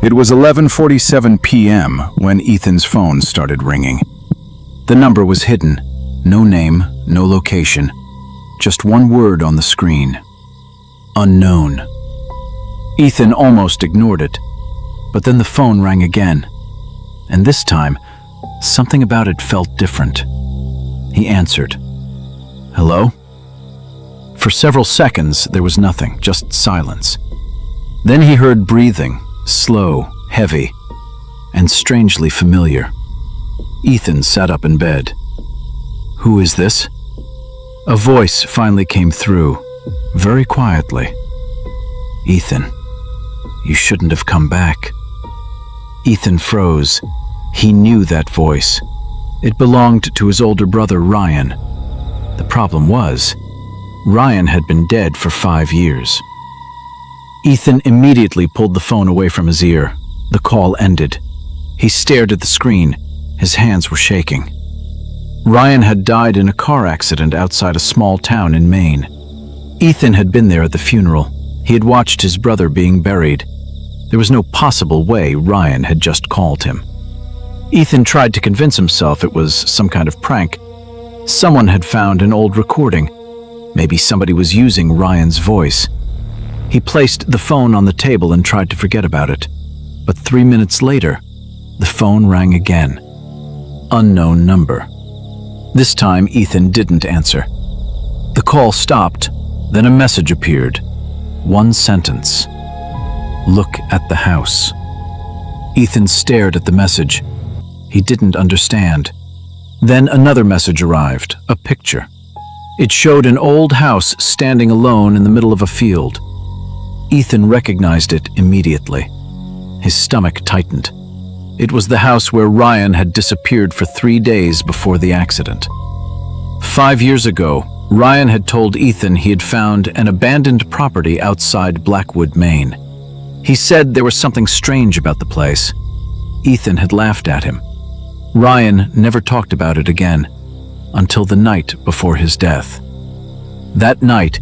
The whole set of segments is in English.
It was 11:47 p.m. when Ethan's phone started ringing. The number was hidden. No name, no location. Just one word on the screen. Unknown. Ethan almost ignored it, but then the phone rang again. And this time, something about it felt different. He answered. Hello? For several seconds, there was nothing, just silence. Then he heard breathing, slow, heavy, and strangely familiar. Ethan sat up in bed. Who is this? A voice finally came through, very quietly. Ethan, you shouldn't have come back. Ethan froze. He knew that voice. It belonged to his older brother, Ryan. The problem was, Ryan had been dead for 5 years. Ethan immediately pulled the phone away from his ear. The call ended. He stared at the screen. His hands were shaking. Ryan had died in a car accident outside a small town in Maine. Ethan had been there at the funeral. He had watched his brother being buried. There was no possible way Ryan had just called him. Ethan tried to convince himself it was some kind of prank. Someone had found an old recording. Maybe somebody was using Ryan's voice. He placed the phone on the table and tried to forget about it. But 3 minutes later, the phone rang again. Unknown number. This time, Ethan didn't answer. The call stopped, then a message appeared. One sentence. Look at the house. Ethan stared at the message. He didn't understand. Then another message arrived, a picture. It showed an old house standing alone in the middle of a field. Ethan recognized it immediately. His stomach tightened. It was the house where Ryan had disappeared for 3 days before the accident. 5 years ago, Ryan had told Ethan he had found an abandoned property outside Blackwood, Maine. He said there was something strange about the place. Ethan had laughed at him. Ryan never talked about it again, until the night before his death. That night,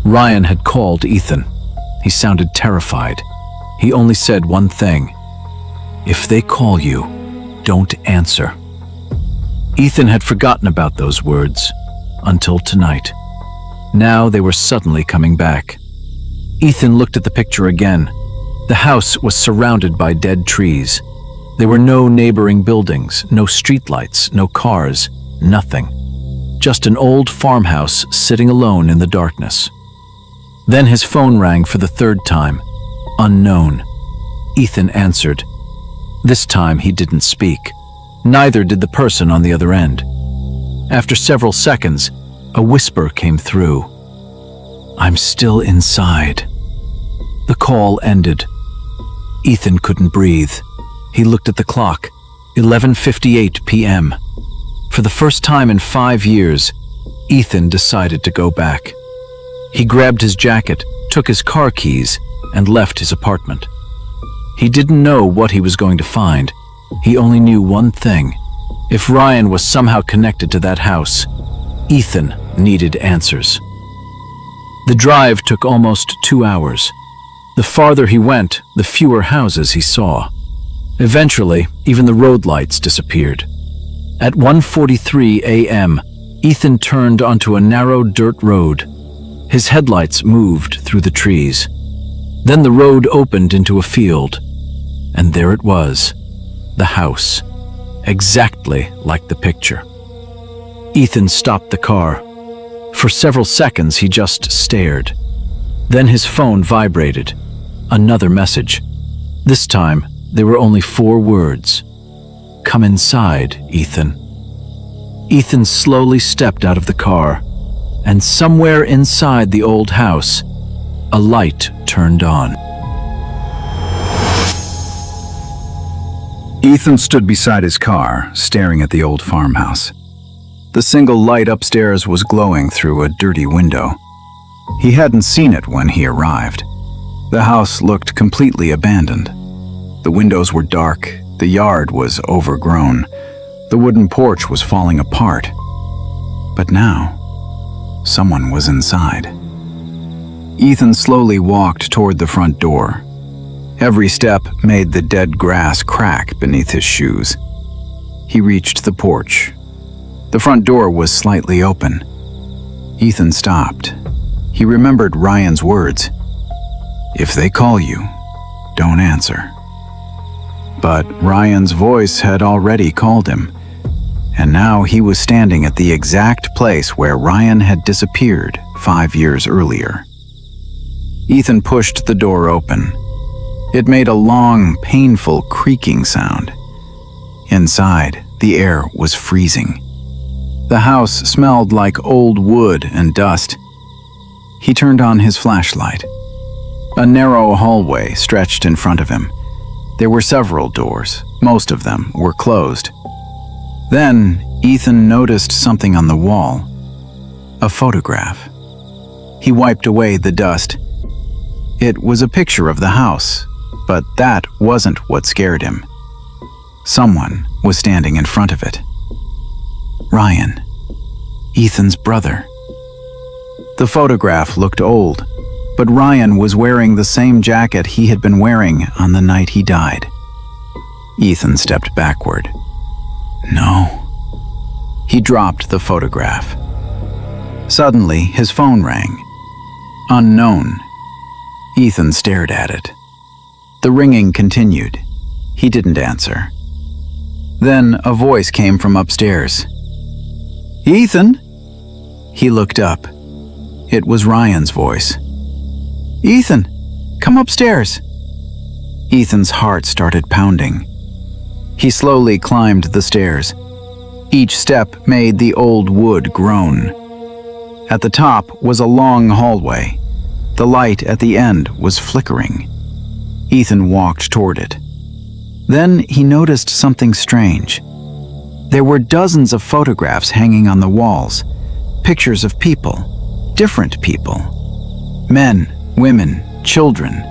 Ryan had called Ethan. He sounded terrified. He only said one thing. If they call you, don't answer. Ethan had forgotten about those words, until tonight. Now they were suddenly coming back. Ethan looked at the picture again. The house was surrounded by dead trees. There were no neighboring buildings, no streetlights, no cars, nothing. Just an old farmhouse sitting alone in the darkness. Then his phone rang for the third time. Unknown. Ethan answered. This time he didn't speak. Neither did the person on the other end. After several seconds, a whisper came through. I'm still inside. The call ended. Ethan couldn't breathe. He looked at the clock. 11:58 p.m. For the first time in 5 years, Ethan decided to go back. He grabbed his jacket, took his car keys, and left his apartment. He didn't know what he was going to find. He only knew one thing. If Ryan was somehow connected to that house, Ethan needed answers. The drive took almost 2 hours. The farther he went, the fewer houses he saw. Eventually, even the road lights disappeared. At 1:43 a.m., Ethan turned onto a narrow dirt road. His headlights moved through the trees. Then the road opened into a field, and there it was, the house, exactly like the picture. Ethan stopped the car. For several seconds, he just stared. Then his phone vibrated. Another message. This time, there were only 4 words. Come inside, Ethan. Ethan slowly stepped out of the car, and somewhere inside the old house, a light turned on. Ethan stood beside his car, staring at the old farmhouse. The single light upstairs was glowing through a dirty window. He hadn't seen it when he arrived. The house looked completely abandoned. The windows were dark, the yard was overgrown, the wooden porch was falling apart. But now, someone was inside. Ethan slowly walked toward the front door. Every step made the dead grass crack beneath his shoes. He reached the porch. The front door was slightly open. Ethan stopped. He remembered Ryan's words. "If they call you, don't answer." But Ryan's voice had already called him, and now he was standing at the exact place where Ryan had disappeared 5 years earlier. Ethan pushed the door open. It made a long, painful creaking sound. Inside, the air was freezing. The house smelled like old wood and dust. He turned on his flashlight. A narrow hallway stretched in front of him. There were several doors. Most of them were closed. Then, Ethan noticed something on the wall. A photograph. He wiped away the dust. It was a picture of the house, but that wasn't what scared him. Someone was standing in front of it. Ryan, Ethan's brother. The photograph looked old, but Ryan was wearing the same jacket he had been wearing on the night he died. Ethan stepped backward. No. He dropped the photograph. Suddenly, his phone rang. Unknown. Ethan stared at it. The ringing continued. He didn't answer. Then a voice came from upstairs. "Ethan?" He looked up. It was Ryan's voice. "Ethan, come upstairs." Ethan's heart started pounding. He slowly climbed the stairs. Each step made the old wood groan. At the top was a long hallway. The light at the end was flickering. Ethan walked toward it. Then he noticed something strange. There were dozens of photographs hanging on the walls, pictures of people, different people. Men, women, children.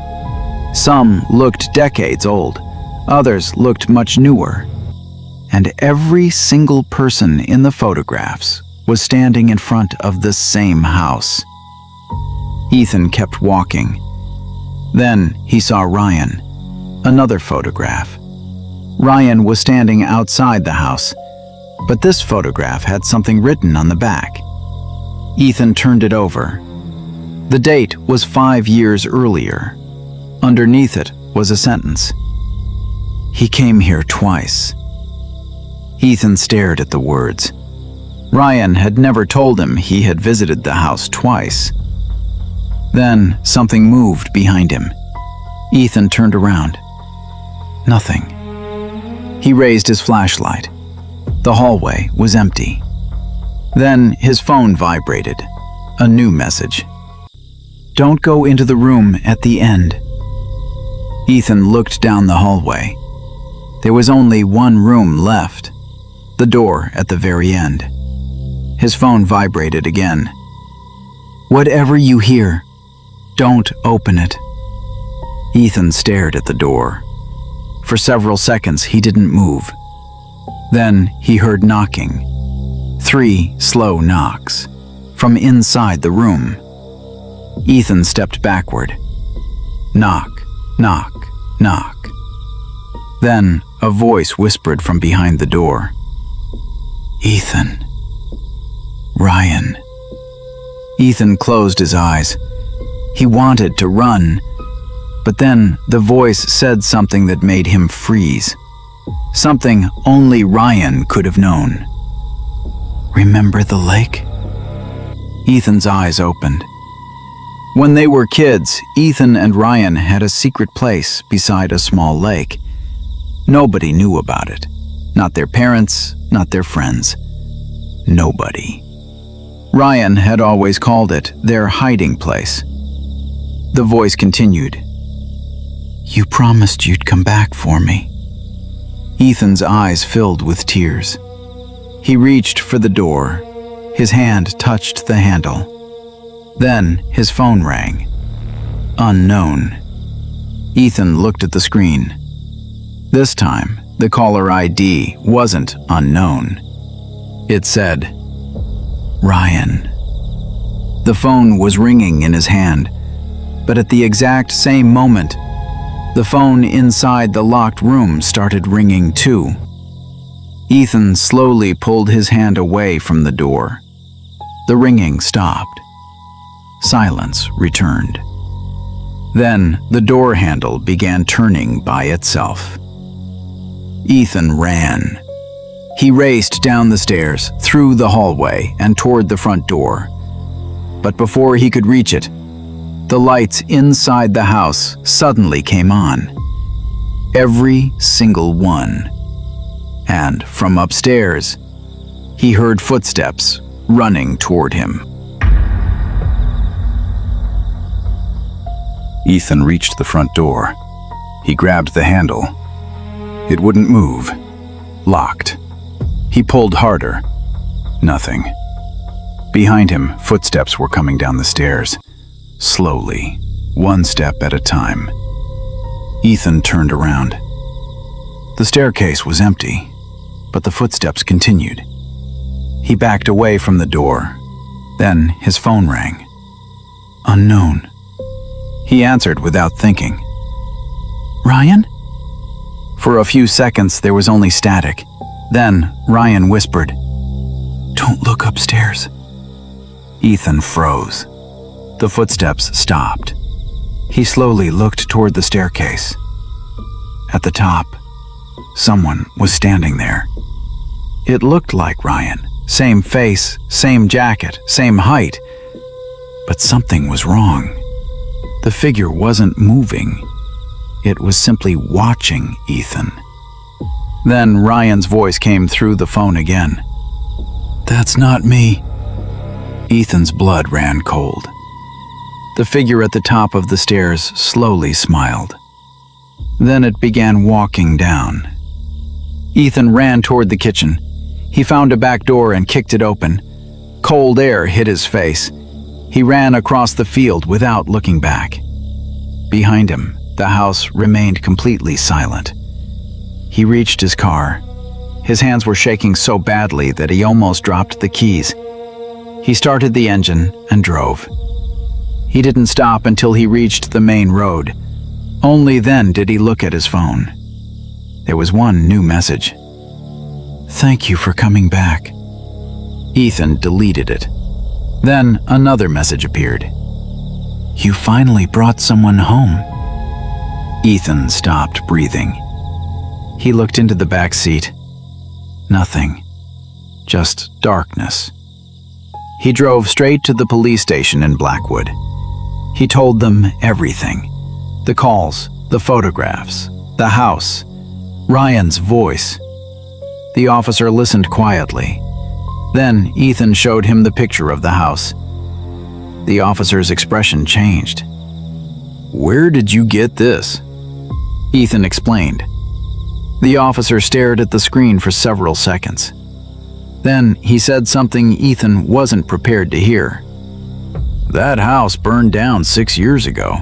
Some looked decades old, others looked much newer. And every single person in the photographs was standing in front of the same house. Ethan kept walking. Then he saw Ryan. Another photograph. Ryan was standing outside the house, but this photograph had something written on the back. Ethan turned it over. The date was 5 years earlier. Underneath it was a sentence. "He came here twice." Ethan stared at the words. Ryan had never told him he had visited the house twice. Then something moved behind him. Ethan turned around. Nothing. He raised his flashlight. The hallway was empty. Then his phone vibrated. A new message. "Don't go into the room at the end." Ethan looked down the hallway. There was only one room left, the door at the very end. His phone vibrated again. "Whatever you hear, don't open it." Ethan stared at the door. For several seconds, he didn't move. Then he heard knocking. 3 slow knocks from inside the room. Ethan stepped backward. Knock, knock, knock. Then a voice whispered from behind the door. "Ethan. Ryan." Ethan closed his eyes. He wanted to run, but then the voice said something that made him freeze. Something only Ryan could have known. "Remember the lake?" Ethan's eyes opened. When they were kids, Ethan and Ryan had a secret place beside a small lake. Nobody knew about it. Not their parents, not their friends. Nobody. Ryan had always called it their hiding place. The voice continued. "You promised you'd come back for me." Ethan's eyes filled with tears. He reached for the door. His hand touched the handle. Then his phone rang. Unknown. Ethan looked at the screen. This time, the caller ID wasn't unknown. It said, Ryan. The phone was ringing in his hand, but at the exact same moment, The phone inside the locked room started ringing too. Ethan slowly pulled his hand away from the door. The ringing stopped. Silence returned. Then the door handle began turning by itself. Ethan ran. He raced down the stairs, through the hallway, and toward the front door. But before he could reach it, the lights inside the house suddenly came on. Every single one. And from upstairs, he heard footsteps running toward him. Ethan reached the front door. He grabbed the handle. It wouldn't move. Locked. He pulled harder. Nothing. Behind him, footsteps were coming down the stairs. Slowly, one step at a time. Ethan turned around. The staircase was empty, but the footsteps continued. He backed away from the door. Then his phone rang. Unknown. He answered without thinking. Ryan? For a few seconds there was only static. Then Ryan whispered, "Don't look upstairs." Ethan froze. The footsteps stopped. He slowly looked toward the staircase. At the top, someone was standing there. It looked like Ryan. Same face, same jacket, same height. But something was wrong. The figure wasn't moving. It was simply watching Ethan. Then Ryan's voice came through the phone again. "That's not me." Ethan's blood ran cold. The figure at the top of the stairs slowly smiled. Then it began walking down. Ethan ran toward the kitchen. He found a back door and kicked it open. Cold air hit his face. He ran across the field without looking back. Behind him, the house remained completely silent. He reached his car. His hands were shaking so badly that he almost dropped the keys. He started the engine and drove. He didn't stop until he reached the main road. Only then did he look at his phone. There was one new message. "Thank you for coming back." Ethan deleted it. Then another message appeared. "You finally brought someone home." Ethan stopped breathing. He looked into the back seat. Nothing. Just darkness. He drove straight to the police station in Blackwood. He told them everything. The calls, the photographs, the house, Ryan's voice. The officer listened quietly. Then Ethan showed him the picture of the house. The officer's expression changed. "Where did you get this?" Ethan explained. The officer stared at the screen for several seconds. Then he said something Ethan wasn't prepared to hear. "That house burned down 6 years ago."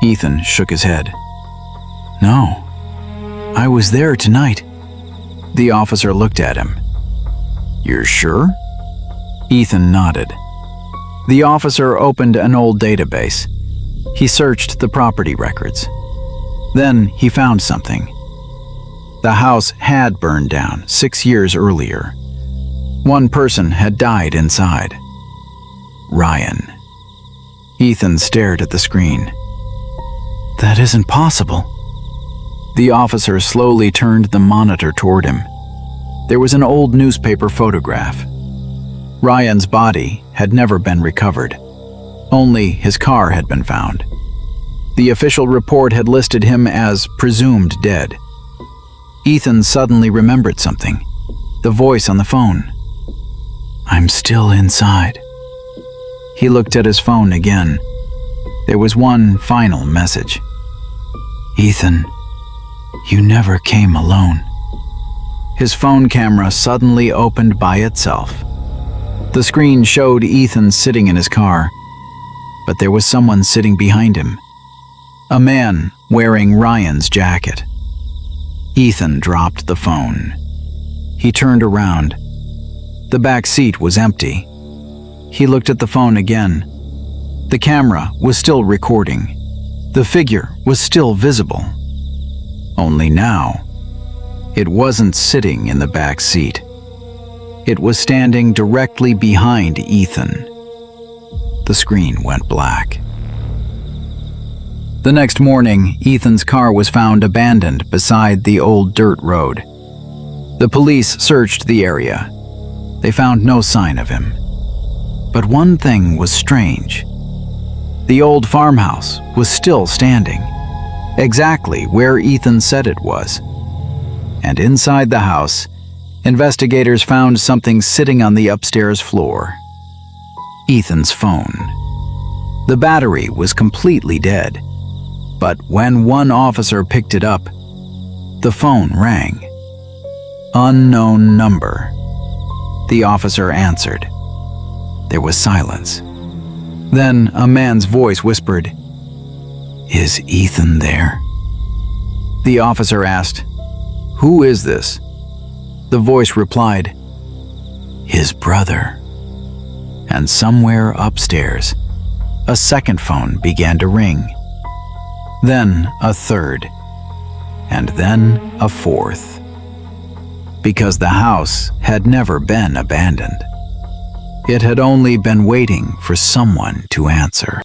Ethan shook his head. "No, I was there tonight." The officer looked at him. "You're sure?" Ethan nodded. The officer opened an old database. He searched the property records. Then he found something. The house had burned down 6 years earlier. One person had died inside. Ryan. Ethan stared at the screen. "That isn't possible." The officer slowly turned the monitor toward him. There was an old newspaper photograph. Ryan's body had never been recovered. Only his car had been found. The official report had listed him as presumed dead. Ethan suddenly remembered something. The voice on the phone. "I'm still inside." He looked at his phone again. There was one final message. "Ethan, you never came alone." His phone camera suddenly opened by itself. The screen showed Ethan sitting in his car, but there was someone sitting behind him. A man wearing Ryan's jacket. Ethan dropped the phone. He turned around. The back seat was empty. He looked at the phone again. The camera was still recording. The figure was still visible. Only now, it wasn't sitting in the back seat. It was standing directly behind Ethan. The screen went black. The next morning, Ethan's car was found abandoned beside the old dirt road. The police searched the area. They found no sign of him. But one thing was strange. The old farmhouse was still standing, exactly where Ethan said it was. And inside the house, investigators found something sitting on the upstairs floor. Ethan's phone. The battery was completely dead, but when one officer picked it up, the phone rang. Unknown number. The officer answered. There was silence. Then a man's voice whispered, "Is Ethan there?" The officer asked, "Who is this?" The voice replied, "His brother." And somewhere upstairs, a second phone began to ring. Then a third, and then a fourth. Because the house had never been abandoned. It had only been waiting for someone to answer.